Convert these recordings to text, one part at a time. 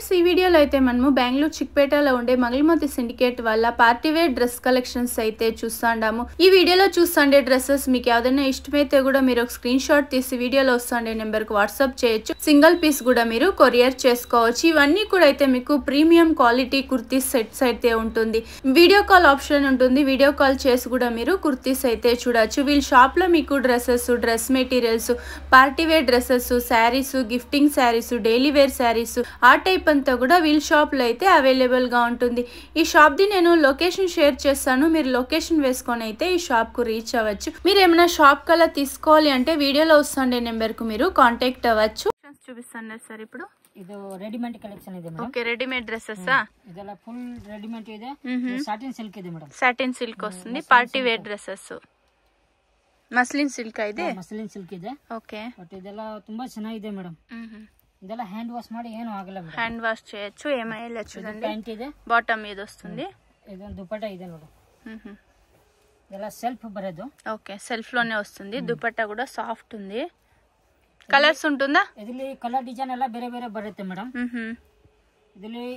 Friends ఈ వీడియోలో అయితే మనము బెంగళూరు చిక్పేటలో ఉండే మగిలిమతి సిండికేట్ వల్ల పార్టీ వేర్ డ్రెస్ కలెక్షన్స్ అయితే చూస్తాండాము. ఈ వీడియోలో చూస్తుండే డ్రెస్సెస్ మీకు ఏదైనా ఇష్టమైతే కూడా మీరు ఒక స్క్రీన్ షాట్ తీసి వీడియోలో వస్తుండే నెంబర్ కు వాట్సాప్ చేయొచ్చు. సింగిల్ పీస్ కూడా మీరు కొరియర్ చేసుకోవచ్చు. ఇవన్నీ కూడా అయితే మీకు ప్రీమియం క్వాలిటీ కుర్తీస్ సెట్స్ అయితే ఉంటుంది. వీడియో కాల్ ఆప్షన్ ఉంటుంది. వీడియో కాల్ చేసి కూడా మీరు కుర్తీస్ అయితే చూడొచ్చు. వీళ్ళ షాప్ లో మీకు dresses, dress materials, party wear dresses, saris, gifting saris, daily wear saris ఆ టైప్ అంతా కూడా వీల్ షాప్ లో అయితే అవైలబుల్ గా ఉంటుంది. ఈ షాప్ ది నేను లొకేషన్ షేర్ చేస్తాను. మీరు లొకేషన్ వేసుకొని అయితే ఈ షాప్ కు రీచ్ అవ్వచ్చు. మీరు ఏమైనా షాప్ కల్లా తీసుకోవాలి అంటే వీడియోలో వస్తుండే నెంబర్ కు మీరు కాంటాక్ట్ అవ్వచ్చు. చూపిస్తాను సార్ ఇప్పుడు ಇದು ರೆಡಿಮೇಡ್ ಕಲೆಕ್ಷನ್ ಇದೆ ಮೇಡಂ. ఓకే రెడీమేడ్ డ్రెస్సెస్ ಇದೆಲ್ಲ ಫುಲ್ ರೆಡಿಮೇಡ್ ಇದೆ. ಸಾಟಿನ್ ಸಿಲ್ಕ್ ಇದೆ ಮೇಡಂ. సాటిన్ సిల్క్ వస్తుంది. Party wear dresses muslin silk ಇದೆ. ಮಸ್ಲಿನ್ ಸಿಲ್ಕ್ ಇದೆ. ఓకే ಬಟ್ ಇದೆಲ್ಲ ತುಂಬಾ ಚೆನ್ನಾಗಿದೆ ಮೇಡಂ. ಇದೆಲ್ಲ ಹ್ಯಾಂಡ್ ವಾಶ್ ಮಾಡಿ ಏನು ಆಗಲ್ಲ ಮೇಡಂ. హ్యాండ్ వాష్ చేయొచ్చు. ఏమైనా చూడండి. ಪ್ಯಾಂಟ್ ಇದೆ. బాటమ్ మీద వస్తుంది. ಇದೊಂದು ದುಪಟ್ಟ ಇದೆ ನೋಡಿ. ಇದೆಲ್ಲ ಸೆಲ್ಫ್ ಬರೋದು. ఓకే సెల్ఫ్ లోనే వస్తుంది. దుపట్టా కూడా సాఫ్ట్ ఉంది. కలర్స్ ఉంటుందా? ಇದರಲ್ಲಿ ಕಲರ್ ಡಿಸೈನ್ ಎಲ್ಲ ಬೇರೆ ಬೇರೆ ಬರುತ್ತೆ ಮೇಡಂ. ಇದರಲ್ಲಿ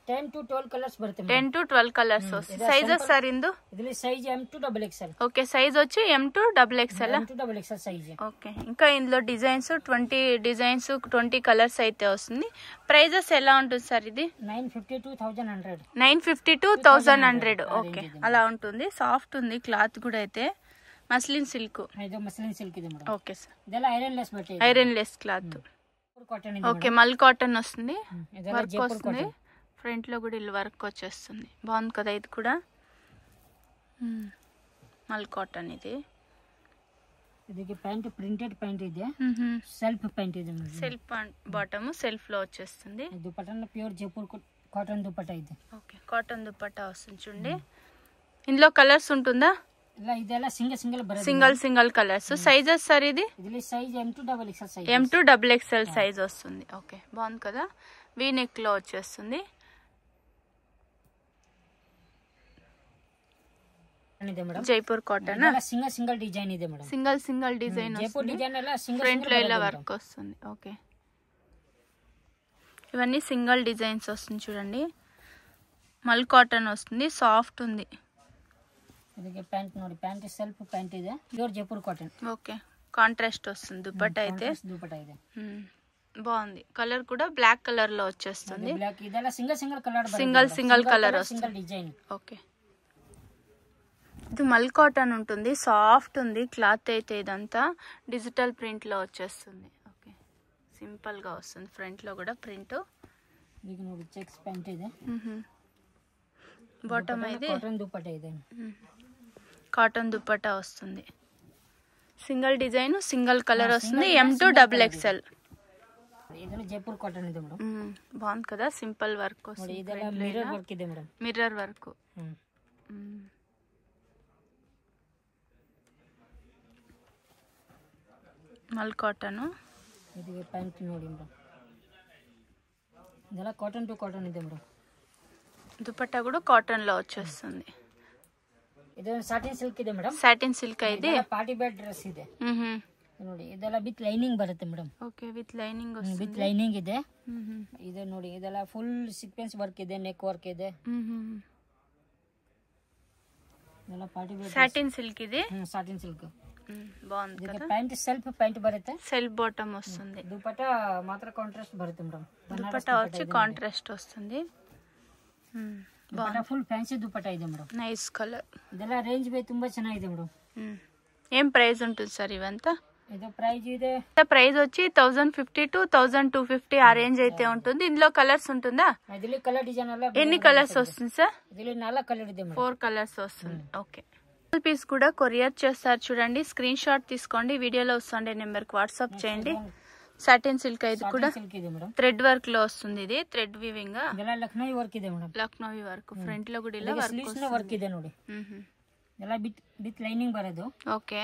10 to 12 కలర్స్ బರುತ್ತೆ మేడం. 10 to 12 కలర్స్ వస్తుంది. సైజెస్ సార్ ఇందు ಇದರಲ್ಲಿ size M to XXL. Okay size వచ్చి M to XXL. M to XXL size. Okay ఇంకా ఇందులో డిజైన్స్ 20 డిజైన్స్ 20 కలర్స్ అయితే వస్తుంది. ప్రైజెస్ ఎలా ఉంటుంది సార్ ఇది? 950 to 1100. 950 to 1100. ఓకే అలా ఉంటుంది. సాఫ్ట్ ఉంది. క్లాత్ కూడా అయితే మస్లిన్ సిల్క్. ಇದು ಮಸ್ಲಿನ್ ಸಿಲ್ಕ್ ಇದೆ ಮೇಡಂ. ఓకే సార్ ಇದೆಲ್ಲ ಐರನ್ ಲೆಸ್ ಬಟ್ಟೆ. Iron less cloth. కాటన్ ಇದೆ. ఓకే మల్ కాటన్ వస్తుంది. ಇದೆಲ್ಲ వర్క్ ಜೈಪುರ್ వస్తుంది. ಕಾಟನ್. ఫ్రంట్ లో కూడా ఇల్లు వర్క్ వచ్చేస్తుంది. బాగుంది కదా ఇది కూడా. మల్ కాటన్ ఇది. ಇದಕ್ಕೆ ಪ್ಯಾಂಟ್ ಪ್ರಿಂಟೆಡ್ ಪ್ಯಾಂಟ್ ಇದೆ. ಸೆಲ್ಫ್ ಪ್ಯಾಂಟ್ ಇದೆ ಮೇಡಂ. సెల్ఫ్ బాటమ్ సెల్ఫ్ లో వచ్చేస్తుంది. దుపట్టా ప్యూర్ జైపూర్ కాటన్ దుపట్టా ಇದೆ. ఓకే కాటన్ దుపట్టా వస్తుంది చూడండి. ఇందులో కలర్స్ ఉంటుందా? ಇಲ್ಲ ಇದೆಲ್ಲ సింగిల్ బರುತ್ತೆ. Single colours. సైజెస్ సార్ ఇది? ಇದರಲ್ಲಿ size M to XXL size. M to XXL size వస్తుంది. ఓకే బాగుంది కదా. వీ నెక్ లో వచ్చేస్తుంది. ಇದೆ madam. Jaipur cotton. Single design ಇದೆ madam. Single design Jaipur design ಎಲ್ಲ ఫ్రంట్ లో ఇలా వర్క్ వస్తుంది. ఓకే ఇవన్నీ సింగిల్ డిజైన్స్ వస్తుంది చూడండి. మల్ కాటన్ వస్తుంది. సాఫ్ట్ ఉంది. ಇದಕ್ಕೆ ಪ್ಯಾಂಟ್ ನೋಡಿ. ಪ್ಯಾಂಟ್ ಸೆಲ್ಫ್ ಪ್ಯಾಂಟ್ ಇದೆ. Pure Jaipur cotton. Okay contrast వస్తుంది. దుపట్టా అయితే దుపట్టా ಇದೆ. బాగుంది. కలర్ కూడా బ్లాక్ కలర్ లో వచ్చేస్తుంది. బ్లాక్ ಇದೆಲ್ಲ సింగిల్ కలర్. సింగిల్ కలర్ వస్తుంది. Single design. ఓకే ఇది మల్ కాటన్ ఉంటుంది. సాఫ్ట్ ఉంది క్లాత్ అయితే. ఇదంతా డిజిటల్ ప్రింట్ లో వచ్చేస్తుంది. ఓకే సింపుల్ గా వస్తుంది. ఫ్రంట్ లో కూడా ప్రింట్. ಈಗ ನೋಡಿ ಚೆಕ್ಸ್ ಪ್ಯಾಂಟ್ ಇದೆ. బాటమ్ అయితే కాటన్ దుపట్టా ಇದೆ. కాటన్ దుపట్టా వస్తుంది. సింగిల్ డిజైన్ సింగిల్ కలర్ వస్తుంది. M to XXL. ಇದೆಲ್ಲ ಜೈಪುರ್ ಕಾಟನ್ ಇದೆ ಮೇಡಂ. బాగుంది కదా. సింపుల్ వర్క్ ನೋಡಿ. వస్తుంది. ಇದೆಲ್ಲ ಮಿರರ್ ವರ್ಕ್ ಇದೆ ಮೇಡಂ. Mirror work. మల్ కాటన్. ఇది ప్యాంట్ ನೋಡಿ ಮೇಡಂ. ಇದೆಲ್ಲ ಕಾಟನ್ టు కాటన్ ಇದೆ ಮೇಡಂ. దుపట్టా కూడా కాటన్ లో వచ్చేస్తుంది. ಇದು ಸಾಟಿನ್ ಸಿಲ್ಕ್ ಇದೆ ಮೇಡಂ. సాటిన్ సిల్క్ అయితే ಪಾರ್ಟಿ ಬೇರ್ ಡ್ರೆಸ್ ಇದೆ ನೋಡಿ. ಇದೆಲ್ಲ ವಿತ್ ಲೈನಿಂಗ್ ಬರುತ್ತೆ ಮೇಡಂ. ఓకే విత్ లైనింగ్ వస్తుంది. ವಿತ್ ಲೈನಿಂಗ್ ಇದೆ. ಇದು ನೋಡಿ. ಇದೆಲ್ಲ ಫುಲ್ ಸೀಕ್ವೆನ್ಸ್ ವರ್ಕ್ ಇದೆ. ನೆಕ್ ವರ್ಕ್ ಇದೆ. ಇದೆಲ್ಲ ಪಾರ್ಟಿ ಬೇರ್ సాటిన్ సిల్క్ ఇది. Satin silk. బాగుంది కదా. ಪ್ಯಾಂಟ್ ಸೆಲ್ಫ್ ಪ್ಯಾಂಟ್ ಬರುತ್ತೆ. సెల్ఫ్ బాటమ్ వస్తుంది. దుపట్టా మాత్రం కాంట్రాస్ట్ బರುತ್ತೆ మేడం. దుపట్టా వచ్చి కాంట్రాస్ట్ వస్తుంది. దుపట్టా ఫుల్ ఫ్యాన్సీ దుపట్టా ಇದೆ మేడం. Nice colour. ಇದೆಲ್ಲ ರೇಂಜ್ ಬೈ ತುಂಬಾ ಚೆನ್ನಾಗಿದೆ ಮೇಡಂ. ఏం ప్రైస్ ఉంటుంది సార్ ఇవంతా? ಇದು ಪ್ರೈಸ್ ಇದೆ. ప్రైస్ వచ్చి 1050 to 1250 ఆ రేంజ్ అయితే ఉంటుంది. ఇందులో కలర్స్ ఉంటుందా? ಇದರಲ್ಲಿ ಕಲರ್ ಡಿಸೈನ್ ಎಲ್ಲ ఎన్ని కలర్స్ వస్తుంది సార్? ಇದರಲ್ಲಿ 4 కలర్ ಇದೆ మేడం. 4 కలర్స్ వస్తుంది. ఓకే పీస్ కూడా కొరియర్ చేస్తారు చూడండి. స్క్రీన్ షాట్ తీసుకోండి. వీడియోలో వస్తుండే నెంబర్ కి వాట్సాప్ చేయండి. సాటిన్ సిల్క్ ఇది కూడా థ్రెడ్ వర్క్ లో వస్తుంది. ఇది థ్రెడ్ వీవింగ్. ಇದೆಲ್ಲ ಲಕ್ನೋವಿ ವರ್ಕ್ ಇದೆ ಮೇಡಂ. లక్నోవి వర్క్. ఫ్రంట్ లో కూడా ఇలా ವರ್ಕ್ ಇದೆ ನೋಡಿ. ಇದೆಲ್ಲ ವಿತ್ ಲೈನಿಂಗ್ ಬರೋದು. ఓకే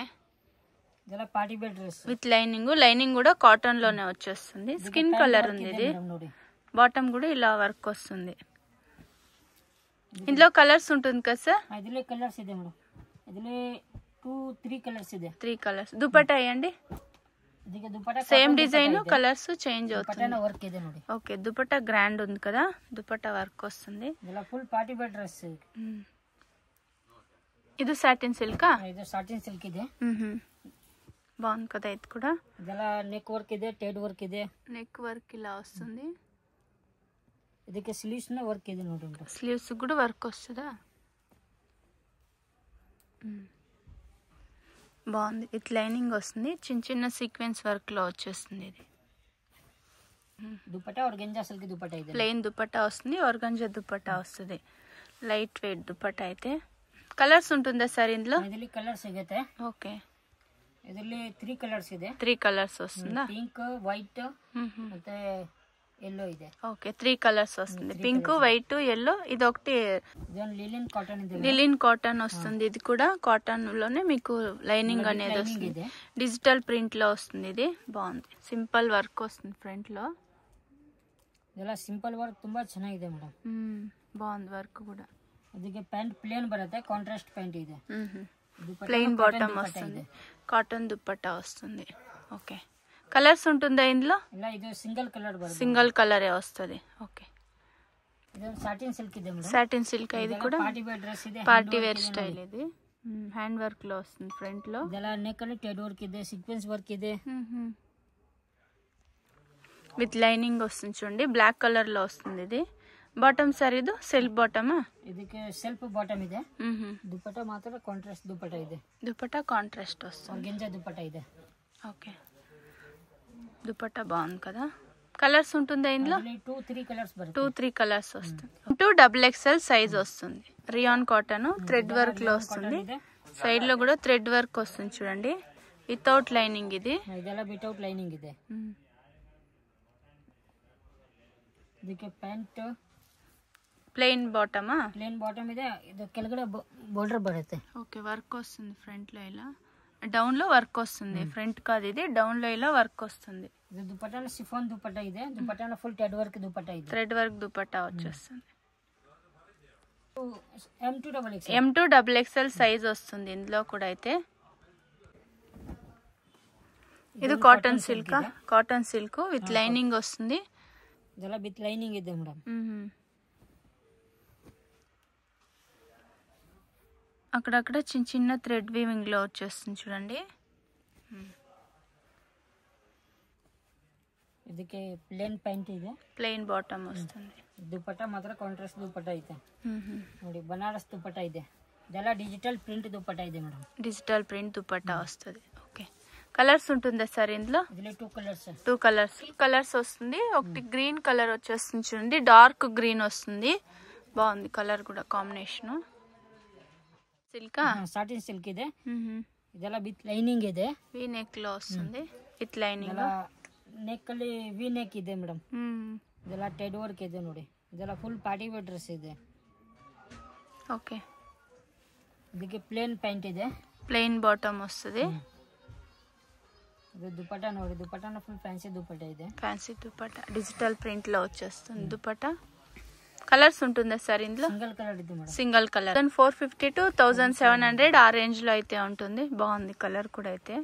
ಇದೆಲ್ಲ ಪಾರ್ಟಿ ಬೇರ್ ಡ್ರೆಸ್ విత్ లైనింగ్ కూడా కాటన్ లోనే వచ్చేస్తుంది. స్కిన్ కలర్ ఉంది ఇది. బాటమ్ కూడా ఇలా వర్క్ వస్తుంది. ఇందులో కలర్స్ ఉంటుంది కదా సార్? ಇದರಲ್ಲಿ కలర్స్ ಇದೆ ಮೇಡಂ. ಇದರಲ್ಲಿ 2-3 కలర్స్ ಇದೆ. 3 కలర్స్. దుపట్టా అయ్యండి. ಇದಕ್ಕೆ dupatta same design colours change అవుతుంది. ದುಪಟ್ಟನ ವರ್ಕ್ ಇದೆ ನೋಡಿ. ఓకే దుపట్టా గ్రాండ్ ఉంది కదా, దుపట్టా వర్క్ వస్తుంది. ಇದೆಲ್ಲ ಫುಲ್ ಪಾರ್ಟಿ ವೇರ್ ಡ್ರೆಸ್. ಇದು ಸಾಟಿನ್ ಸಿಲ್ಕ್. ಇದು ಸಾಟಿನ್ ಸಿಲ್ಕ್ ಇದೆ. బాగుంది కదా ఇది కూడా. ಇದೆಲ್ಲ ನೆಕ್ ವರ್ಕ್ ಇದೆ, ಟೇಡ್ ವರ್ಕ್ ಇದೆ. నెక్ వర్క్ ఇలా వస్తుంది. ಇದಕ್ಕೆ ಸ್ಲೀವ್ಸ್ ನ ವರ್ಕ್ ಇದೆ ನೋಡಿ. స్లీవ్స్ కూడా వర్క్ వస్తుందా? బాగుంది. ఇది లైనింగ్ వస్తుంది, చిన్న చిన్న సీక్వెన్స్ వర్క్ లో వచ్చేస్తుంది. ఇది దుపట్టా ఆర్గంజా సిల్క్ దుపట్టా ಇದೆ. ప్లెయిన్ దుపట్టా వస్తుంది, ఆర్గంజా దుపట్టా వస్తుంది. లైట్ వెయిట్ దుపట్టా అయితే. కలర్స్ ఉంటుందా సార్ ఇందులో? ಇದರಲ್ಲಿ ಕಲರ್ ಸಿಗುತ್ತೆ. ఓకే ಇದರಲ್ಲಿ 3 ಕಲರ್ಸ್ ಇದೆ. 3 కలర్స్ వస్తుందా? పింక్, వైట్ ಮತ್ತೆ yellow ಇದೆ. ఓకే 3 కలర్స్ వస్తుంది. Pink, white, yellow. ఇది ఒకటి లిలిన్ కాటన్ ಇದೆ. లిలిన్ కాటన్ వస్తుంది. ఇది కూడా కాటన్ లోనే మీకు లైనింగ్ అనేది వస్తుంది. డిజిటల్ ప్రింట్ లో వస్తుంది. ఇది బాగుంది. సింపుల్ వర్క్ వస్తుంది ఫ్రంట్ లో. ಇದೆಲ್ಲ సింపుల్ వర్క్ ತುಂಬಾ ಚೆನ್ನಾಗಿದೆ ಮೇಡಮ್. బాగుంది వర్క్ కూడా. ಅದಕ್ಕೆ ಪ್ಯಾಂಟ್ ಪ್ಲೇನ್ ಬರುತ್ತೆ, ಕಾಂಟ್ರಾಸ್ಟ್ ಪ್ಯಾಂಟ್ ಇದೆ. ప్లెయిన్ బాటమ్ వస్తుంది, కాటన్ దుపట్టా వస్తుంది. ఓకే కలర్స్ ఉంటుందా ఇందులో? ಇಲ್ಲ ಇದು ಸಿಂಗಲ್ ಕಲರ್ ಬರುತ್ತೆ. సింగిల్ కలరే వస్తుంది. ఓకే ಇದು ಸಾಟಿನ್ ಸಿಲ್ಕ್ ಇದೆ ಮೇಡಮ್. Satin silk. ఇది కూడా ಪಾರ್ಟಿ ವೇರ್ ಡ್ರೆಸ್ ಇದೆ. Party wear style. ఇది హ్యాండ్ వర్క్ లో వస్తుంది ఫ్రంట్ లో. ಇದೆಲ್ಲ ನೆಕ್ ಅಲ್ಲಿ ಟೆಡ್ ವರ್ಕ್ ಇದೆ, ಸೀಕ್ವೆನ್ಸ್ ವರ್ಕ್ ಇದೆ. విత్ లైనింగ్ వస్తుంది చూడండి, బ్లాక్ కలర్ లో వస్తుంది. ఇది బాటమ్ సార్, ఇది సెల్ఫ్ బాటమా? ಇದಕ್ಕೆ ಸೆಲ್ಫ್ ಬಾಟಮ್ ಇದೆ. ದುಪಟ್ಟಾ ಮಾತ್ರ ಕಾಂಟ್ರಾಸ್ಟ್ ದುಪಟ್ಟಾ ಇದೆ. దుపట్టా కాంట్రాస్ట్ వస్తుంది. ఆర్గంజా దుపట్టా ಇದೆ. ఓకే దుపట్టా బాగుంది కదా. కలర్స్ ఉంటుందా ఇందులో? 2-3 కలర్స్ బರುತ್ತೆ. 2-3 కలర్స్ వస్తుంది. 2XXL సైజ్ వస్తుంది. రియాన్ కాటన్ థ్రెడ్ వర్క్ లో వస్తుంది. సైడ్ లో కూడా థ్రెడ్ వర్క్ వస్తుంది చూడండి, వితౌట్ లైనింగ్. ఇది ಇದೆಲ್ಲ ವಿತೌಟ್ ಲೈನಿಂಗ್ ಇದೆ. ಇದಕ್ಕೆ ಪ್ಯಾಂಟ್ ప్లెయిన్ బాటమా? ಪ್ಲೇನ್ ಬಾಟಮ್ ಇದೆ. ಇದು ಕೆಳಗಡೆ ಬಾರ್ಡರ್ ಬರುತ್ತೆ. ఓకే వర్క్ వస్తుంది ఫ్రంట్ లో ఇలా, డౌన్ లో వర్క్ వస్తుంది. ఫ్రంట్ కాదు ఇది, డౌన్ లో ఇలా వర్క్ వస్తుంది. ಇದು ದುಪಟ್ಟಾನ ಶಿಫಾನ್ ದುಪಟ್ಟಾ ಇದೆ. ದುಪಟ್ಟಾನ ಫುಲ್ ಟೆಡ್ ವರ್ಕ್ ದುಪಟ್ಟಾ ಇದೆ. థ్రెడ్ వర్క్ దుపట్టా వచ్చేస్తుంది. M2XXL సైజ్ వస్తుంది ఇందులో కూడా. అయితే ఇది cotton silk. Cotton silk with lining వస్తుంది. ಇದೆಲ್ಲ ವಿತ್ ಲೈನಿಂಗ್ ಇದೆ ಮೇಡಮ್. అక్కడక్కడ చిన్న చిన్న థ్రెడ్ వీవింగ్ లో వచ్చేస్తుంది చూడండి. ಇದಕ್ಕೆ ಪ್ಲೇನ್ ಪ್ಯಾಂಟ್ ಇದೆ, ప్లెయిన్ బాటమ్ వస్తుంది. ದುಪಟ್ಟಾ ಮಾತ್ರ ಕಾಂಟ್ರಾಸ್ಟ್ ದುಪಟ್ಟಾ ಇದೆ ನೋಡಿ. ಬನಾರಸ್ ದುಪಟ್ಟಾ ಇದೆ. ಇದೆಲ್ಲ ಡಿಜಿಟಲ್ ಪ್ರಿಂಟ್ ದುಪಟ್ಟಾ ಇದೆ ಮೇಡಮ್. డిజిటల్ ప్రింట్ దుపట్టా వస్తుంది. ఓకే కలర్స్ ఉంటుందా సార్ ఇందులో? ಇದರಲ್ಲಿ 2 కలర్స్. 2 కలర్స్ వస్తుంది. ఒకటి గ్రీన్ కలర్ వచ్చేస్తుంది చూడండి, డార్క్ గ్రీన్ వస్తుంది. బాగుంది కలర్ కూడా కాంబినేషన్. సిల్క్ సాటిన్ సిల్క్ ಇದೆ. ಇದೆಲ್ಲ ವಿತ್ ಲೈನಿಂಗ್ ಇದೆ. వి నెక్ లో వస్తుంది విత్ లైనింగ్. ನೆಕ್ ಅಲ್ಲಿ ವಿ ನೆಕ್ ಇದೆ ಮೇಡಮ್. ಇದೆಲ್ಲ ಟೆಡ್ ವರ್ಕ್ ಇದೆ ನೋಡಿ. ಇದೆಲ್ಲ ಫುಲ್ ಪಾರ್ಟಿ ವೇರ್ ಡ್ರೆಸ್ ಇದೆ. ఓకే ಇದಕ್ಕೆ ಪ್ಲೇನ್ ಪ್ಯಾಂಟ್ ಇದೆ, ప్లెయిన్ బాటమ్ వస్తుంది. ಇದು ದುಪಟ್ಟಾ ನೋಡಿ. ದುಪಟ್ಟಾನ ಫುಲ್ ಫ್ಯಾನ್ಸಿ ದುಪಟ್ಟಾ ಇದೆ. ఫ్యాన్సీ దుపట్టా డిజిటల్ ప్రింట్ లో వచ్చేస్తుంది దుపట్టా. కలర్స్ ఉంటుందా సార్ ఇందులో? సింగిల్ కలర్ ಇದೆ ಮೇಡಮ್. Single colour. 450 to 1700 ఆ రేంజ్ లో అయితే ఉంటుంది. బాగుంది కలర్ కూడా. అయితే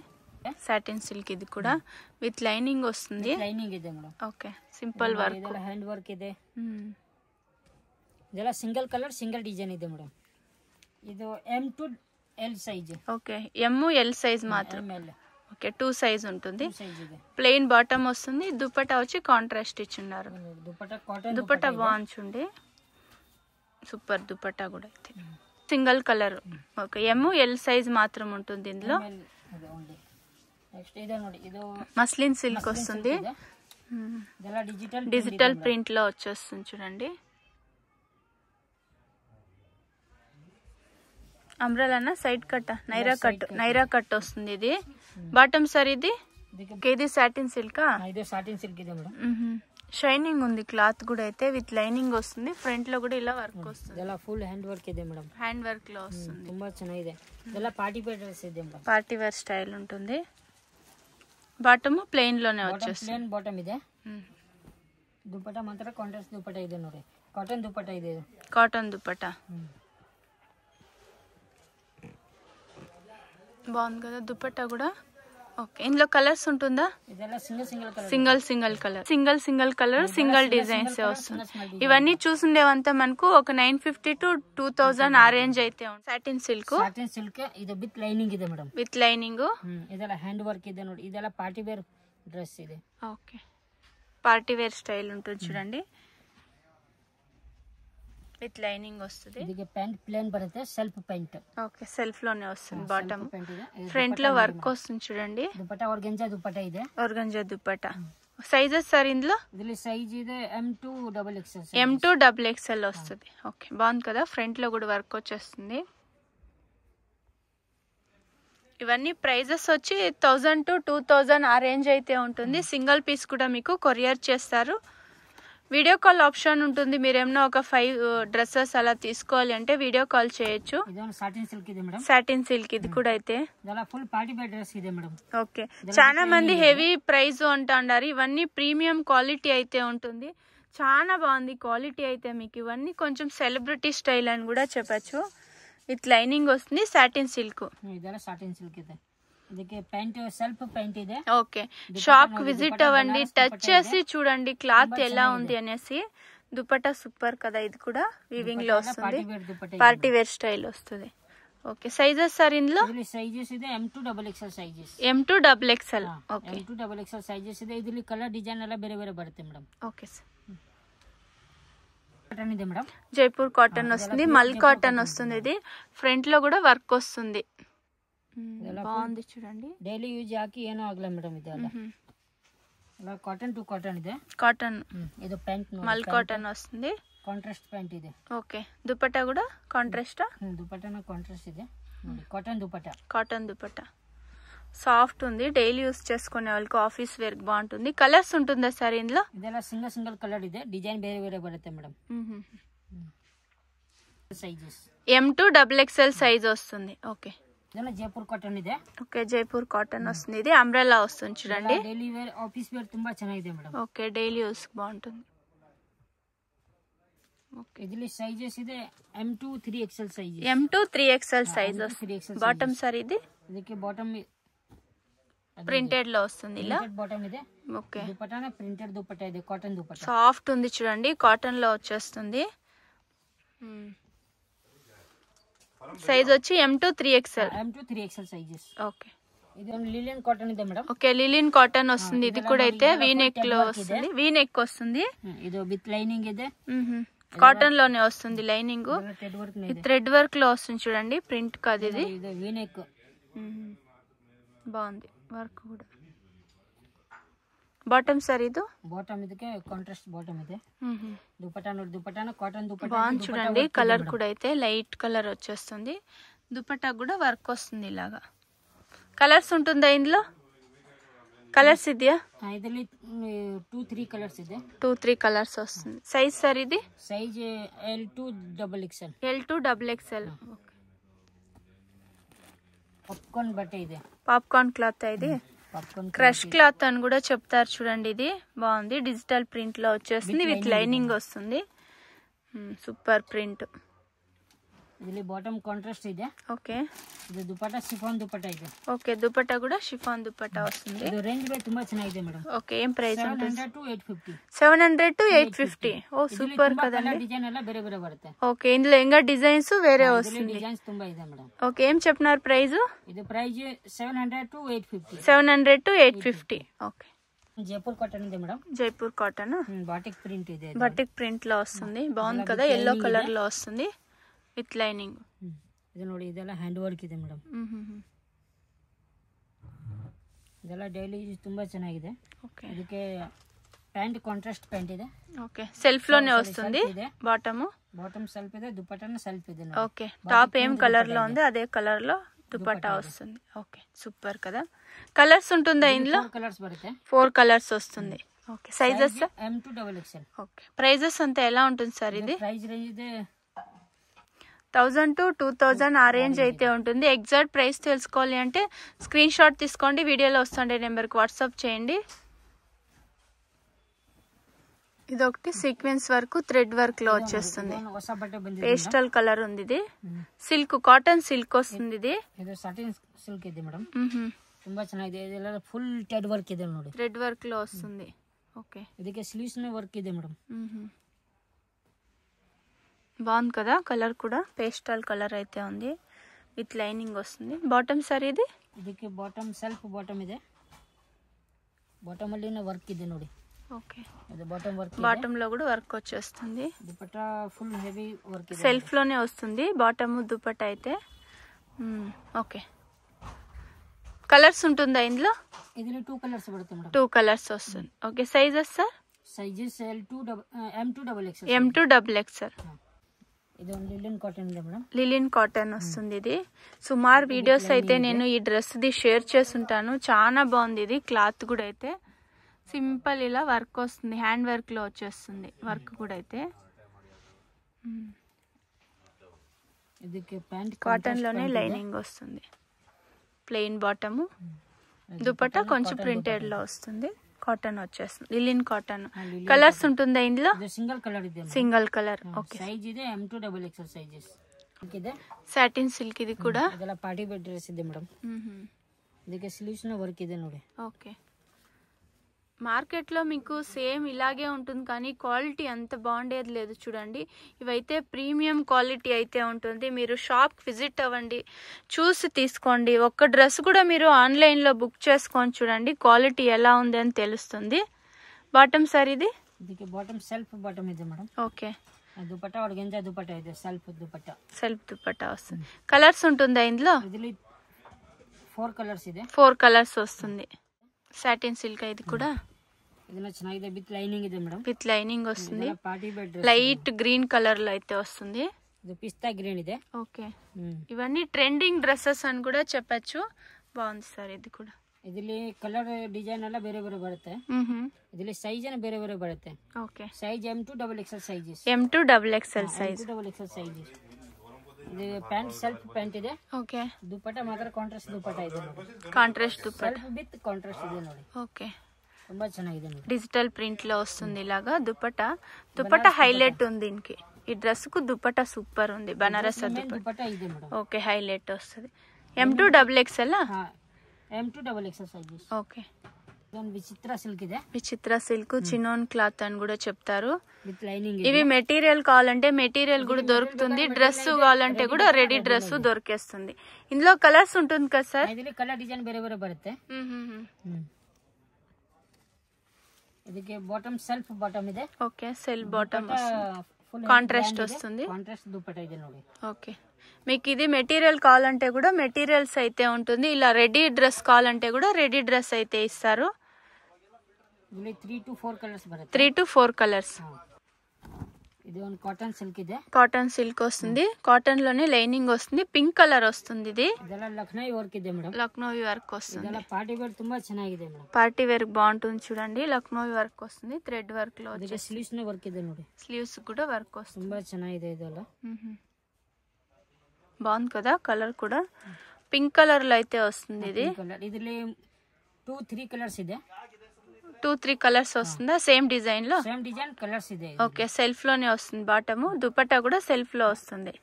సాటిన్ సిల్క్. ఇది కూడా విత్ లైనింగ్ వస్తుంది. ಲೈನಿಂಗ್ ಇದೆ ಮೇಡಮ್. Okay simple work. ಇದೆಲ್ಲ ಹ್ಯಾಂಡ್ ವರ್ಕ್ ಇದೆ. ಇದೆಲ್ಲ ಸಿಂಗಲ್ ಕಲರ್ ಸಿಂಗಲ್ ಡಿಸೈನ್ ಇದೆ ಮೇಡಮ್. ಇದು M to L size. Okay M-L size మాత్రం. ఓకే 2 సైజ్ ఉంటుంది. సైజ్ ಇದೆ. ప్లెయిన్ బాటమ్ వస్తుంది. దుపట్టా వచ్చి కాంట్రాస్ట్ ఇచ్చున్నారు. దుపట్టా కాటన్ దుపట్టా బాగుంది. సూపర్ దుపట్టా కూడా. అయితే single colour. Okay M-L size మాత్రం ఉంటుంది ఇందులో. నెక్స్ట్ ಇದೆ ನೋಡಿ. ಇದು మస్లిన్ సిల్క్ వస్తుంది. ಇದೆಲ್ಲ డిజిటల్ ప్రింట్ లో వచ్చేస్తుంది చూడండి. అంబ్రెలానా సైడ్ కట్, నైరా కట్ వస్తుంది. ఇది బాటమ్ సార్. ఇది సాటిన్ సిల్క్. ಇದು ಸಾಟಿನ್ ಸಿಲ್ಕ್ ಇದೆ ಮೇಡಮ್. షైనింగ్ ఉంది క్లాత్ కూడా. అయితే విత్ లైనింగ్ వస్తుంది. ఫ్రంట్ లో కూడా ఇలా వర్క్ వస్తుంది. ಇದೆಲ್ಲ ಫುಲ್ ಹ್ಯಾಂಡ್ ವರ್ಕ್ ಇದೆ ಮೇಡಮ್. హ్యాండ్ వర్క్ లో వస్తుంది. ತುಂಬಾ ಚೆನ್ನಾಗಿದೆ. ಇದೆಲ್ಲ ಪಾರ್ಟಿ ವೇರ್ ಡ್ರೆಸ್ ಇದೆ ಮೇಡಮ್. పార్టీ వేర్ స్టైల్ ఉంటుంది. బాటమ్ ప్లెయిన్ లోనే వచ్చేస్తుంది. ಪ್ಲೇನ್ ಬಾಟಮ್ ಇದೆ. ದುಪಟ್ಟಾ ಮಾತ್ರ ಕಾಂಟ್ರಾಸ್ಟ್ ದುಪಟ್ಟಾ ಇದೆ ನೋಡಿ. ಕಾಟನ್ ದುಪಟ್ಟಾ ಇದೆ. కాటన్ దుపట్టా బాగుంది కదా. దుపట్టా కూడా ఓకే, ఇందులో కలర్స్ ఉంటుందా? ಇದೆಲ್ಲ సింగిల్ కలర్ సింగిల్ డిజైన్స్ వస్తుంది. ఇవన్నీ చూసుండేవంతా మనకు ఒక 950 to 2000 ఆ రేంజ్ అయితే ఉంది. సాటిన్ సిల్క్ ಇದು ವಿತ್ ಲೈನಿಂಗ್ ಇದೆ ಮೇಡಮ್. With lining. ಇದೆಲ್ಲ ಹ್ಯಾಂಡ್ ವರ್ಕ್ ಇದೆ ನೋಡಿ. ಇದೆಲ್ಲ ಪಾರ್ಟಿ ವೇರ್ డ్రెస్ ಇದೆ. ఓకే, పార్టీ వేర్ స్టైల్ ఉంటుంది చూడండి. విత్ లైనింగ్ వస్తుంది. ಇದಕ್ಕೆ ಪ್ಯಾಂಟ್ ప్లేన్ బರುತ್ತೆ, సెల్ఫ్ ప్యాంట్. ఓకే, సెల్ఫ్ లోనే వస్తుంది. బాటమ్ ఫ్రంట్ లో వర్క్ వస్తుంది చూడండి. దుపట్టా ఆర్గంజా దుపట్టా ಇದೆ. ఆర్గంజా దుపట్టా. సైజెస్ సార్ ఇందులో? ఇదిలో సైజ్ ಇದೆ M2 XXL. M2 XXL వస్తుంది. ఓకే, బాగుంది కదా. ఫ్రంట్ లో కూడా వర్క్ వచ్చేస్తుంది. ఇవన్నీ ప్రైజెస్ వచ్చి 1000 to 2000 ఆ రేంజ్ అయితే ఉంటుంది. సింగిల్ పీస్ కూడా మీకు కొరియర్ చేస్తారు. వీడియో కాల్ ఆప్షన్ ఉంటుంది. మీరు ఏమన్నా ఒక 5 డ్రెస్సెస్ అలా తీసుకోవాలి అంటే వీడియో కాల్ చేయొచ్చు. సాటిన్ సిల్క్ ఇది కూడా అయితే. ఓకే, చాలా మంది హెవీ ప్రైస్ అంటున్నారు. ఇవన్నీ ప్రీమియం క్వాలిటీ అయితే ఉంటుంది. చాలా బాగుంది క్వాలిటీ అయితే. మీకు ఇవన్నీ కొంచెం సెలబ్రిటీ స్టైల్ అని కూడా చెప్పచ్చు. విత్ లైనింగ్ వస్తుంది. Satin silk. Okay, shop visit అవ్వండి, టచ్ చేసి చూడండి క్లాత్ ఎలా ఉంది అనేసి. దుపట్టా సూపర్ కదా. ఇది కూడా వీవింగ్ లో వస్తుంది. పార్టీ వేర్ స్టైల్ వస్తుంది. ఓకే, సైజెస్ సార్ ఇందులో? సైజెస్ ಇದೆ M2 XXL sizes. M2 XXL. Okay, M2 XXL sizes ಇದೆ. ಇದರಲ್ಲಿ ಕಲರ್ ಡಿಸೈನ್ ಎಲ್ಲ ಬೇರೆ ಬೇರೆ ಬರುತ್ತೆ ಮೇಡಂ. Okay sir. కాటన్ ಇದೆ ಮೇಡಂ. జైపూర్ కాటన్ వస్తుంది. మల్ కాటన్ వస్తుంది. ఇది ఫ్రంట్ లో కూడా వర్క్ వస్తుంది. బాగుంది చూడండి. డైలీ యూజ్ ಹಾಕಿ ಏನೂ ಆಗಲ್ಲ ಮೇಡಂ. ಇದೆಲ್ಲ కాటన్ టు కాటన్ ಇದೆ. కాటన్. ಇದು ಪ್ಯಾಂಟ್ మల్ కాటన్ వస్తుంది. కాంట్రాస్ట్ ప్యాంట్ ಇದೆ. ఓకే, దుపట్టా కూడా కాంట్రాస్ట్. దుపట్టాన కాంట్రాస్ట్ ಇದೆ. Cotton dupatta. Cotton dupatta soft ఉంది. డైలీ యూస్ చేసుకునే వాళ్ళకి ఆఫీస్ వేర్ బాగుంటుంది. కలర్స్ ఉంటుందా సార్ ఇందులో? ಇದೆಲ್ಲ సింగిల్ కలర్ ಇದೆ. డిజైన్ ಬೇರೆ ಬೇರೆ ಬರುತ್ತೆ madam. Sizes M2 XXL size వస్తుంది. ఓకే, జైపూర్ కాటన్ ಇದೆ. ఓకే, జైపూర్ కాటన్ వస్తుంది. ఇది అంబ్రెల్లా వస్తుంది చూడండి. డైలీ వేర్ ఆఫీస్ వేర్ ತುಂಬಾ ಚೆನ್ನಾಗಿದೆ మేడం. ఓకే, డైలీ యూస్ బాగుంటుంది. ఓకే, ఇదిలో సైజెస్ ಇದೆ M2 3XL size. M2 3XL size వస్తుంది. బాటమ్ సార్ ఇది? ಇದಕ್ಕೆ బాటమ్ ప్రింటెడ్ లో వస్తుంది. ఇలా బాటమ్ ಇದೆ. ఓకే, దుపట్టాన ప్రింటెడ్ దుపట్టా ಇದೆ. కాటన్ దుపట్టా సాఫ్ట్ ఉంది చూడండి. కాటన్ లో వచ్చేస్తుంది. సైజ్ వచ్చి M2 3XL సైజెస్. ఓకే, ఇది లిలియన్ కాటన్ ಇದೆ మేడం. ఓకే, లిలియన్ కాటన్ వస్తుంది. ఇది కూడా అయితే వీ నెక్ లో వస్తుంది. వీ నెక్ వస్తుంది. ఇది విత్ లైనింగ్ ಇದೆ. కాటన్ లోనే వస్తుంది లైనింగ్. థ్రెడ్ వర్క్ లో వస్తుంది చూడండి. ప్రింట్ కాదు ఇది. వీ నెక్ బాగుంది వర్క్ కూడా. బాటమ్ సార్ ఇది? బాటమ్ ಇದಕ್ಕೆ కాంట్రాస్ట్ బాటమ్ ಇದೆ. దుపట్టా ನೋಡಿ. దుపట్టాన కాటన్ దుపట్టా బాగుంది చూడండి. కలర్ కూడా అయితే లైట్ కలర్ వచ్చేస్తుంది. దుపట్టా కూడా వర్క్ వస్తుంది ఇలాగా. కలర్స్ ఉంటుందా ఇందులో? కలర్స్ ఇదియా? ಇದರಲ್ಲಿ 2-3 కలర్స్ ಇದೆ. 2-3 కలర్స్ వస్తుంది. సైజ్ సార్ ఇది? Size L2 XXL. L2 XXL. Popcorn బట్ట ಇದೆ. పాప్కార్న్ క్లాత్ ఇది. క్రష్ క్లాత్ అని కూడా చెప్తారు చూడండి. ఇది బాగుంది. డిజిటల్ ప్రింట్ లో వచ్చేస్తుంది. విత్ లైనింగ్ వస్తుంది. Super print. ఇది బాటమ్ కాంట్రాస్ట్ ಇದೆ. ఓకే, ಇದು ದುಪಟ್ಟಾ ಶಿಫಾನ್ ದುಪಟ್ಟಾ ಇದೆ. ఓకే, దుపట్టా కూడా షిఫాన్ దుపట్టా వస్తుంది. ಇದು ರೇಂಜ್ ಬೈ ತುಂಬಾ ಚೆನ್ನಾಗಿದೆ ಮೇಡಂ. ఓకే, ఏం ప్రైస్ ఉంటుంది? 700 to 850. 700 to 850. ఓ సూపర్ కదండి. డిజైన్ ಎಲ್ಲ ಬೇರೆ ಬೇರೆ ಬರುತ್ತೆ. ఓకే, ఇందులో ఇంకా డిజైన్స్ వేరే వస్తుంది. డిజైన్స్ ತುಂಬಾ ಇದೆ మేడం. ఓకే, ఏం చెప్పినారు ప్రైస్? ఇది price 700 to 850. 700 to 850. Okay, Jaipur cotton ಇದೆ madam. Jaipur cotton. Batik print ಇದೆ. బాటిక్ ప్రింట్ లో వస్తుంది. బాగుంది కదా. ఎల్లో కలర్ లో వస్తుంది విత్ లైనింగ్. ఇది ನೋಡಿ. ಇದೆಲ್ಲ ಹ್ಯಾಂಡ್ ವರ್ಕ್ ಇದೆ ಮೇಡಂ. ಇದೆಲ್ಲ ಡೈಲಿ ಯೂಸ್ ತುಂಬಾ ಚೆನ್ನಾಗಿದೆ. ಓಕೆ, ಇದಕ್ಕೆ ಪ್ಯಾಂಟ್ ಕಾಂಟ್ರಾಸ್ಟ್ ಪ್ಯಾಂಟ್ ಇದೆ. ఓకే, సెల్ఫ్ లోనే వస్తుంది. బాటమ్ సెల్ఫ్ ಇದೆ. దుపట్టాన సెల్ఫ్ ಇದೆ. ఓకే, టాప్ ఏం కలర్ లో ఉంది అదే కలర్ లో దుపట్టా వస్తుంది. ఓకే, సూపర్ కదా. కలర్స్ ఉంటుందా ఇందులో? 4 కలర్స్ బರುತ್ತೆ. 4 కలర్స్ వస్తుంది. Okay, sizes? M2 XXL. Okay, prices అంతా ఎలా ఉంటుంది సార్ ఇది? ప్రైస్ రేంజ్ ಇದೆ 1000 to 2000 ఆ రేంజ్ అయితే ఉంటుంది. ఎగ్జాక్ట్ ప్రైస్ తెలుసుకోవాలి అంటే స్క్రీన్ షాట్ తీసుకోండి. వీడియోలో వస్తుండే నెంబర్కి వాట్సాప్ చేయండి. ఇదొకటి సీక్వెన్స్ వర్క్ థ్రెడ్ వర్క్ లో వచ్చేస్తుంది. పేస్టల్ కలర్ ఉంది. ఇది సిల్క్, కాటన్ సిల్క్ వస్తుంది. ఇది సాటిన్ సిల్క్ ಇದೆ మేడం. ತುಂಬಾ ಚೆನ್ನಾಗಿದೆ. ಇದೆಲ್ಲ ಫುಲ್ ಥ್ರೆಡ್ ವರ್ಕ್ ಇದೆ ನೋಡಿ. ಥ್ರೆಡ್ ವರ್ಕ್ లో వస్తుంది. ఓకే. ಇದಕ್ಕೆ ಸ್ಲೀವ್ಸ್ ನ ವರ್ಕ್ ಇದೆ ಮೇಡಮ್. బాగుంది కదా. కలర్ కూడా పేస్టల్ కలర్ అయితే ఉంది. విత్ లైనింగ్ వస్తుంది. బాటమ్ సార్ ఇది. ಇದಕ್ಕೆ ಬಾಟಮ್ ಸೆಲ್ಫ್ ಬಾಟಮ್ ಇದೆ. ಬಾಟಮ್ ಅಲ್ಲಿ ವರ್ಕ್ ಇದೆ ನೋಡಿ. ఓకే. ಇದು ಬಾಟಮ್ ವರ್ಕ್. బాటమ్ లో కూడా వర్క్ వచ్చేస్తుంది. దుపట్టా ఫుల్ హెవీ వర్క్ ಇದೆ. సెల్ఫ్ లోనే వస్తుంది బాటమ్ దుపట్టా అయితే. ఓకే. కలర్స్ ఉంటుందా ఇందులో? ಇದರಲ್ಲಿ 2 కలర్స్ ಬರುತ್ತೆ ಮೇಡಮ್. 2 కలర్స్ వస్తుంది. Okay. Sizes sir? Sizes M2 M2XXL. ఇది లిలిన్ కాటన్ ಇದೆ మేడం. లిలిన్ కాటన్ వస్తుంది ఇది. సుమారు వీడియోస్ అయితే నేను ఈ డ్రెస్ ది షేర్ చేస్తుంటాను. చాలా బాగుంది ఇది. క్లాత్ కూడా అయితే సింపుల్ ఇలా వర్క్ వస్తుంది. హ్యాండ్ వర్క్ లో వచ్చేస్తుంది వర్క్ కూడా అయితే. ಇದಕ್ಕೆ ಪ್ಯಾಂಟ್ కాటన్ లోనే లైనింగ్ వస్తుంది. Plain bottom. దుపట్టా కొంచెం ప్రింటెడ్ లో వస్తుంది. కాటన్ వచ్చేస్తుంది. లిలిన్ కాటన్. కలర్స్ ఉంటుందా ఇందులో? సింగిల్ కలర్ ಇದೆ. Single colour. ఓకే. సైజ్ ಇದೆ M2XXL సైజెస్. ಇದೆ సాటిన్ సిల్క్ ఇది కూడా. ಇದೆಲ್ಲ ಪಾರ್ಟಿ ವೇರ್ ಡ್ರೆಸ್ ಇದೆ ಮೇಡಮ್. ಇದಕ್ಕೆ ಸ್ಲೀವ್ಸ್ ನ ವರ್ಕ್ ಇದೆ ನೋಡಿ. ఓకే. మార్కెట్లో మీకు సేమ్ ఇలాగే ఉంటుంది కానీ క్వాలిటీ అంత బాగుండేది లేదు. చూడండి ఇవైతే ప్రీమియం క్వాలిటీ అయితే ఉంటుంది. మీరు షాప్ విజిట్ అవ్వండి, చూసి తీసుకోండి. ఒక్క డ్రెస్ కూడా మీరు ఆన్లైన్లో బుక్ చేసుకొని చూడండి క్వాలిటీ ఎలా ఉంది అని తెలుస్తుంది. బాటమ్ సార్ ఇది. ಇದಕ್ಕೆ ಬಾಟಮ್ ಸೆಲ್ಫ್ ಬಾಟಮ್ ಇದೆ madam. Okay. Dupatta organza dupatta ಇದೆ. సెల్ఫ్ దుపట్టా వస్తుంది. కలర్స్ ఉంటుందా ఇందులో? ಇದರಲ್ಲಿ 4 కలర్స్ ಇದೆ. 4 కలర్స్ వస్తుంది. సాటిన్ సిల్క్ ఇది కూడా. ಇದೆಲ್ಲ ಚೆನ್ನಾಗಿದೆ. విత్ లైనింగ్ ಇದೆ ಮೇಡಮ್. విత్ లైనింగ్ వస్తుంది. Party wear dress. Light green colour లో అయితే వస్తుంది. ఇది పిస్తా గ్రీన్ ಇದೆ. ఓకే. ఇవన్నీ ట్రెండింగ్ డ్రెస్సెస్ అని కూడా చెప్పచ్చు. బాగుంది సార్ ఇది కూడా. ಇದರಲ್ಲಿ ಕಲರ್ ಡಿಸೈನ್ ಎಲ್ಲ ಬೇರೆ ಬೇರೆ ಬರುತ್ತೆ. ಇದರಲ್ಲಿ ಸೈಜ್ ಅನ್ನ ಬೇರೆ ಬೇರೆ ಬರುತ್ತೆ. Okay. Size M2XXL sizes. M2XXL size. M2XXL sizes. ಇದು ಪ್ಯಾಂಟ್ ಸೆಲ್ಫ್ ಪ್ಯಾಂಟ್ ಇದೆ. ಓಕೆ. ದುಪಟ್ಟಾ ಮಾತ್ರ ಕಾಂಟ್ರಾಸ್ಟ್ ದುಪಟ್ಟಾ ಇದೆ ನೋಡಿ. Contrast dupatta. Self with contrast ಇದೆ ನೋಡಿ. ఓకే. ತುಂಬಾ ಚೆನ್ನಾಗಿದೆ ನೋಡಿ. డిజిటల్ ప్రింట్ లో వస్తుంది ఇలాగా దుపట్టా హైలైట్ ఉంది దీనికి. ఈ డ్రెస్ కు దుపట్టా సూపర్ ఉంది. బనారస్ దుపట్టా ಇದೆ మేడం. ఓకే. హైలైట్ వస్తుంది. M2XXL. M2XXL sizes. ఓకే. ಇದೊಂದು ವಿಚಿತ್ರ ಸಿಲ್ಕ್ ಇದೆ. విచిత్ర సిల్క్ చినోన్ క్లాత్ అని కూడా చెప్తారు. With lining. ఇవి మెటీరియల్ కావాలంటే మెటీరియల్ కూడా దొరుకుతుంది. డ్రెస్ కావాలంటే కూడా రెడీ డ్రెస్ దొరికేస్తుంది. ఇందులో కలర్స్ ఉంటుంది కదా సార్? ಇದರಲ್ಲಿ ಕಲರ್ ಡಿಸೈನ್ ಬೇರೆ ಬೇರೆ ಬರುತ್ತೆ. ಇದಕ್ಕೆ ಬಾಟಮ್ ಸೆಲ್ಫ್ ಬಾಟಮ್ ಇದೆ. ఓకే. సెల్ఫ్ బాటమ్ కాంట్రాస్ట్ వస్తుంది. కాంట్రాస్ట్ దుపట్టా ಇದೆ ನೋಡಿ. ఓకే. మీకు ఇది మెటీరియల్ కావాలంటే కూడా మెటీరియల్స్ అయితే ఉంటుంది. ఇలా రెడీ డ్రెస్ కావాలంటే కూడా రెడీ డ్రెస్ అయితే ఇస్తారు. 3 to 4 కలర్స్ బರುತ್ತೆ. 3 to 4 colours. ఇది ಒಂದು కాటన్ సిల్క్ ಇದೆ. కాటన్ సిల్క్ వస్తుంది. కాటన్ లోనే లైనింగ్ వస్తుంది. పింక్ కలర్ వస్తుంది ఇది. ಇದೆಲ್ಲ ಲಕ್ನೋ ವರ್ಕ್ ಇದೆ ಮೇಡಮ್. లక్నోవి వర్క్ వస్తుంది. ಇದೆಲ್ಲ ಪಾರ್ಟಿ ವೇರ್ ತುಂಬಾ ಚೆನ್ನಾಗಿದೆ ಮೇಡಮ್. పార్టీ వేర్ బాగుంటుంది చూడండి. లక్నోవి వర్క్ వస్తుంది. థ్రెడ్ వర్క్ లో ಇದಕ್ಕೆ ಸ್ಲೀವ್ಸ್ ನ ವರ್ಕ್ ಇದೆ ನೋಡಿ. స్లీవ్స్ కూడా వర్క్ వస్తుంది. ತುಂಬಾ ಚೆನ್ನಾಗಿದೆ ಇದೆಲ್ಲ. బాగుంది కదా. కలర్ కూడా పింక్ కలర్ లో అయితే వస్తుంది ఇది. ಇದರಲ್ಲಿ 2-3 కలర్స్ ಇದೆ. 2-3 కలర్స్ వస్తుందా సేమ్ డిజైన్ లో? సేమ్ డిజైన్ కలర్స్ ಇದೆ. ఓకే. సెల్ఫ్ లోనే వస్తుంది బాటమ్. దుపట్టా కూడా సెల్ఫ్ లో వస్తుంది.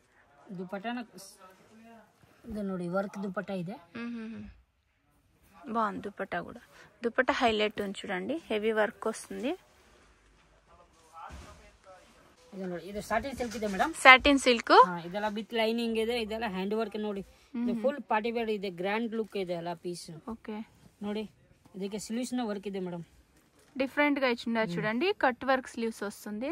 దుపట్టా ఇది ನೋಡಿ వర్క్ దుపట్టా ಇದೆ. బాగుంది దుపట్టా కూడా. దుపట్టా హైలైట్ ఉంది చూడండి. హెవీ వర్క్ వస్తుంది. ಇದು ನೋಡಿ ಇದು ಸಾಟಿನ್ ಸಿಲ್ಕ್ ಇದೆ ಮೇಡಮ್. Satin silk. ಇದೆಲ್ಲ ವಿತ್ ಲೈನಿಂಗ್ ಇದೆ. ಇದೆಲ್ಲ ಹ್ಯಾಂಡ್ ವರ್ಕ್ ನೋಡಿ. ಇದು ಫುಲ್ ಪಾರ್ಟಿ ವೇರ್ ಇದೆ. ಗ್ರ್ಯಾಂಡ್ ಲುಕ್ ಇದೆ ಎಲ್ಲ ಪೀಸ್. ఓకే. ನೋಡಿ ಇದಕ್ಕೆ ಸ್ಲೀವ್ಸ್ ನ ವರ್ಕ್ ಇದೆ ಮೇಡಮ್. డిఫరెంట్ గా ఇచ్చిండారు చూడండి. కట్ వర్క్ స్లీవ్స్ వస్తుంది.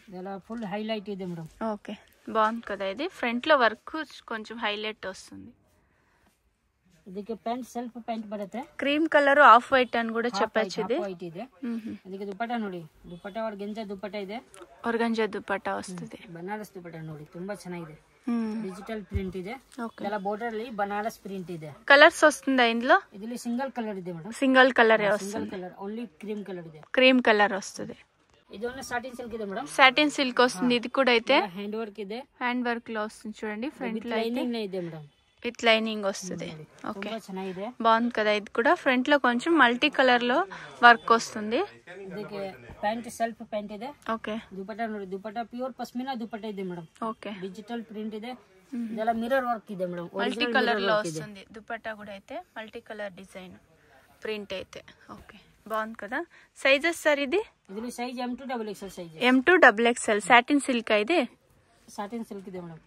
ಇದೆಲ್ಲ ಫುల్ హైలైట్ ಇದೆ మేడం. ఓకే. బాగుంది కదా ఇది. ఫ్రంట్ లో వర్క్ కొంచెం హైలైట్ వస్తుంది. ಇದಕ್ಕೆ ಪ್ಯಾಂಟ್ ಸೆಲ್ಫ್ ಪ್ಯಾಂಟ್ ಬರುತ್ತೆ. క్రీమ్ కలర్ ఆఫ్ వైట్ అని కూడా చెప్పొచ్చు ఇది. వైట్ ಇದೆ. ಇದಕ್ಕೆ ದುಪಟ್ಟಾ ನೋಡಿ. ದುಪಟ್ಟಾ ಆರ್ಗೆಂಜಾ ದುಪಟ್ಟಾ ಇದೆ. ఆర్గంజా దుపట్టా వస్తుంది. ಬನಾರಸ್ ದುಪಟ್ಟಾ ನೋಡಿ ತುಂಬಾ ಚೆನ್ನಾಗಿದೆ. డిజిటల్ ప్రింట్ ಇದೆ. ಇದೆಲ್ಲ ಬಾರ್ಡರ್ ಅಲ್ಲಿ ಬನಾರಸ್ ಪ್ರಿಂಟ್ ಇದೆ. కలర్స్ వస్తుందా ఇందులో? ಇದರಲ್ಲಿ ಸಿಂಗಲ್ ಕಲರ್ ಇದೆ ಮೇಡಮ್. సింగిల్ కలరే వస్తుంది. ಕಲರ್ ಓನ್ಲಿ ಕ್ರೀಮ್ ಕಲರ್ ಇದೆ. క్రీమ్ కలర్ వస్తుంది. ಇದೊಂದು ಸಾಟಿನ್ ಸಿಲ್ಕ್ ಇದೆ ಮೇಡಮ್. సాటిన్ సిల్క్ వస్తుంది. ఇది కూడా అయితే హ్యాండ్ వర్క్ ಇದೆ. హ్యాండ్ వర్క్ లో వస్తుంది చూడండి. ఫ్రంట్ లో లైనింగ్ ಇದೆ ಮೇಡಮ್. విత్ లైనింగ్ వస్తుంది. ఓకే. ತುಂಬಾ ಚೆನ್ನಾಗಿದೆ. బాగుంది కదా ఇది కూడా. ఫ్రంట్ లో కొంచెం మల్టీ కలర్ లో వర్క్ వస్తుంది. ಇದಕ್ಕೆ ಪ್ಯಾಂಟ್ ಸೆಲ್ಫ್ ಪ್ಯಾಂಟ್ ಇದೆ. ఓకే. ದುಪಟ್ಟಾ ನೋಡಿ. ದುಪಟ್ಟಾ ಪ್ಯೂರ್ ಪಶ್ಮಿನಾ ದುಪಟ್ಟಾ ಇದೆ ಮೇಡಮ್. ఓకే. డిజిటల్ ప్రింట్ ಇದೆ. ಇದೆಲ್ಲ ಮಿರರ್ ವರ್ಕ್ ಇದೆ ಮೇಡಮ್, మల్టీ కలర్ లో వస్తుంది. దుపట్టా కూడా అయితే మల్టీ కలర్ డిజైన్ ప్రింట్ అయితే. ఓకే, బాగుంది కదా. సైజెస్ సార్ ఇది size M2 XXL size. M2 XXL satin silk ఇది. సాటిన్ సిల్క్ ಇದೆ ಮೇಡಮ್.